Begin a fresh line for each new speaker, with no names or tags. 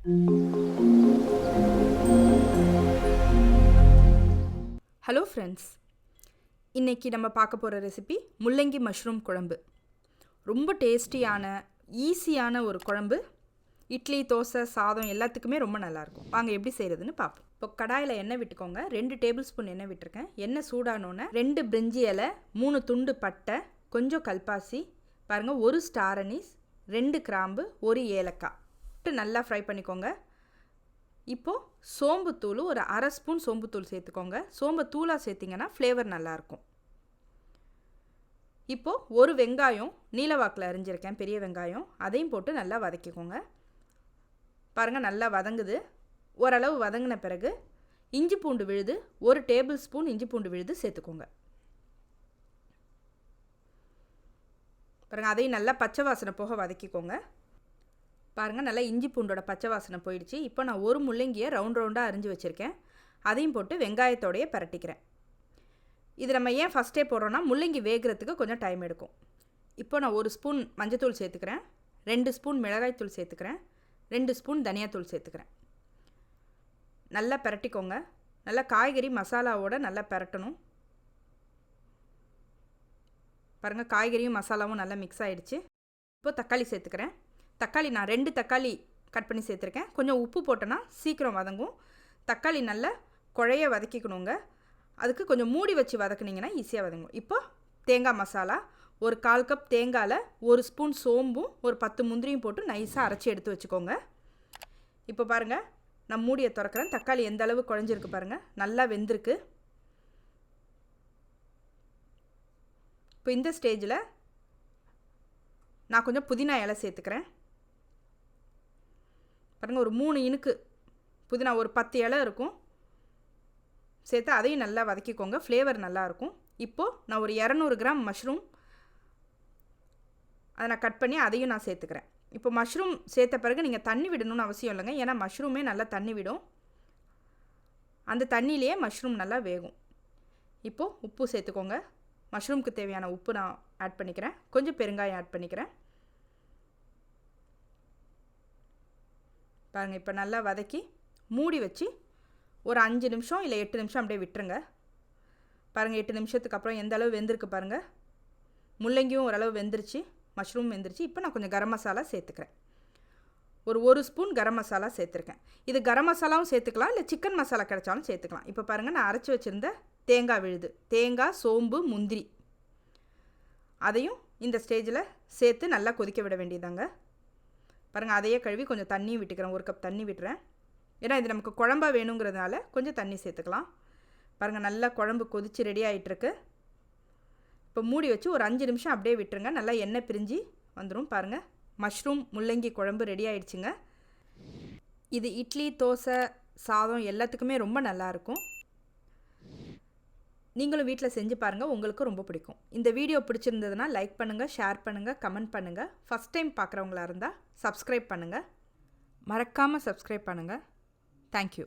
Hello friends, இன்றைக்கி நம்ம பார்க்க போகிற ரெசிபி முள்ளங்கி மஷ்ரூம் குழம்பு. ரொம்ப டேஸ்டியான ஈஸியான ஒரு குழம்பு. இட்லி, தோசை, சாதம் எல்லாத்துக்குமே ரொம்ப நல்லாயிருக்கும். வாங்க எப்படி செய்கிறதுன்னு பார்ப்போம். இப்போ கடாயில் எண்ணெய் விட்டுக்கோங்க. 2 டேபிள் ஸ்பூன் எண்ணெய் விட்டுருக்கேன். எண்ணெய் சூடானோன்னே 2 பிரிஞ்சி இலை, 3 துண்டு பட்டை, கொஞ்சம் கல்பாசி, பாருங்கள் 1 ஸ்டார் அனீஸ், 2 கிராம்பு, 1 ஏலக்காய் விட்டு நல்லா ஃப்ரை பண்ணிக்கோங்க. இப்போது சோம்புத்தூள் ஒரு அரை ஸ்பூன் சோம்புத்தூள் சேர்த்துக்கோங்க. சோம்பு தூளாக சேர்த்திங்கன்னா ஃப்ளேவர் நல்லாயிருக்கும். இப்போது ஒரு வெங்காயம் நீலவாக்கில் அரிஞ்சிருக்கேன், பெரிய வெங்காயம், அதையும் போட்டு நல்லா வதக்கிக்கோங்க. பாருங்கள் நல்லா வதங்குது. ஓரளவு வதங்கின பிறகு இஞ்சி பூண்டு விழுது 1 டேபிள் ஸ்பூன் இஞ்சி பூண்டு விழுது சேர்த்துக்கோங்க. பாருங்கள் அதையும் நல்லா பச்சை வாசனை போக வதக்கிக்கோங்க. பாருங்கள் நல்லா இஞ்சி பூண்டோட பச்சை வாசனை போயிடுச்சு. இப்போ நான் ஒரு முள்ளங்கியை ரவுண்டாக அரிஞ்சு வச்சுருக்கேன். அதையும் போட்டு வெங்காயத்தோடையே பரட்டிக்கிறேன். இது நம்ம ஏன் ஃபஸ்ட்டே போடுறோன்னா முள்ளங்கி வேகிறதுக்கு கொஞ்சம் டைம் எடுக்கும். இப்போ நான் 1 ஸ்பூன் மஞ்சத்தூள் சேர்த்துக்கிறேன், 2 ஸ்பூன் மிளகாய்த்தூள் சேர்த்துக்கிறேன், 2 ஸ்பூன் தனியாத்தூள் சேர்த்துக்கிறேன். நல்லா பரட்டிக்கோங்க. நல்லா காய்கறி மசாலாவோடு நல்லா பரட்டணும். பாருங்கள் காய்கறியும் மசாலாவும் நல்லா மிக்ஸ் ஆகிடுச்சு. இப்போ தக்காளி சேர்த்துக்கிறேன். தக்காளி நான் 2 தக்காளி கட் பண்ணி சேர்த்துருக்கேன். கொஞ்சம் உப்பு போட்டோன்னா சீக்கிரம் வதங்கும். தக்காளி நல்லா குழைய வதக்கிக்கணுங்க. அதுக்கு கொஞ்சம் மூடி வச்சு வதக்குனிங்கன்னா ஈஸியாக வதங்கும். இப்போ தேங்காய் மசாலா, ஒரு 1/4 கப் தேங்காயில் 1 ஸ்பூன் சோம்பும் ஒரு 10 முந்திரியும் போட்டு நைஸாக அரைச்சி எடுத்து வச்சுக்கோங்க. இப்போ பாருங்கள் நான் மூடியை திறக்கிறேன். தக்காளி எந்த அளவு குழஞ்சிருக்கு பாருங்கள், நல்லா வெந்திருக்கு. இப்போ இந்த ஸ்டேஜில் நான் கொஞ்சம் புதினா இலை சேர்த்துக்கிறேன். பாருங்கள் ஒரு 3 இனுக்கு புதினா, ஒரு 10 இலை இருக்கும் சேர்த்து அதையும் நல்லா வதக்கிக்கோங்க. ஃப்ளேவர் நல்லாயிருக்கும். இப்போது நான் ஒரு 200 கிராம் மஷ்ரூம் அதை நான் கட் பண்ணி அதையும் நான் சேர்த்துக்கிறேன். இப்போ மஷ்ரூம் சேர்த்த பிறகு நீங்கள் தண்ணி விடணும்னு அவசியம் இல்லைங்க. ஏன்னா மஷ்ரூமே நல்லா தண்ணி விடும். அந்த தண்ணியிலேயே மஷ்ரூம் நல்லா வேகும். இப்போது உப்பு சேர்த்துக்கோங்க. மஷ்ரூமுக்கு தேவையான உப்பு நான் ஆட் பண்ணிக்கிறேன். கொஞ்சம் பெருங்காயம் ஆட் பண்ணிக்கிறேன். பாருங்கள் இப்போ நல்லா வதக்கி மூடி வச்சு ஒரு 5 நிமிஷம் இல்லை 8 நிமிஷம் அப்படியே விட்டுருங்க. பாருங்கள் 8 நிமிஷத்துக்கு அப்புறம் எந்த அளவு வெந்திருக்கு பாருங்கள். முள்ளங்கியும் ஓரளவு வெந்துருச்சு, மஷ்ரூம் வெந்துருச்சு. இப்போ நான் கொஞ்சம் கரம் மசாலா சேர்த்துக்கிறேன். ஒரு ஸ்பூன் கரம் மசாலா சேர்த்துருக்கேன். இது கரம் மசாலாவும் சேர்த்துக்கலாம், இல்லை சிக்கன் மசாலா கிடைச்சாலும் சேர்த்துக்கலாம். இப்போ பாருங்கள் நான் அரைச்சி வச்சுருந்த தேங்காய் விழுது, தேங்காய், சோம்பு, முந்திரி அதையும் இந்த ஸ்டேஜில் சேர்த்து நல்லா கொதிக்க விட வேண்டியதாங்க. பாருங்கள் அதையே கழுவி கொஞ்சம் தண்ணியும் விட்டுக்கிறேன். 1 கப் தண்ணி விட்டுறேன். ஏன்னா இது நமக்கு குழம்பா வேணுங்கிறதுனால கொஞ்சம் தண்ணி சேர்த்துக்கலாம். பாருங்கள் நல்லா குழம்பு கொதித்து ரெடி ஆகிட்டுருக்கு. இப்போ மூடி வச்சு ஒரு 5 நிமிஷம் அப்படியே விட்டுருங்க. நல்லா எண்ணெய் பிரிஞ்சு வந்துடும். பாருங்கள் மஷ்ரூம் முள்ளங்கி குழம்பு ரெடி ஆகிடுச்சுங்க. இது இட்லி, தோசை, சாதம் எல்லாத்துக்குமே ரொம்ப நல்லாயிருக்கும். நீங்களும் வீட்டில் செஞ்சு பாருங்கள், உங்களுக்கு ரொம்ப பிடிக்கும். இந்த வீடியோ பிடிச்சிருந்ததுன்னா லைக் பண்ணுங்கள், ஷேர் பண்ணுங்கள், கமெண்ட் பண்ணுங்கள். ஃபஸ்ட் டைம் பார்க்குறவங்களா இருந்தால் சப்ஸ்கிரைப் பண்ணுங்கள். மறக்காமல் சப்ஸ்கிரைப் பண்ணுங்கள். தேங்க்யூ.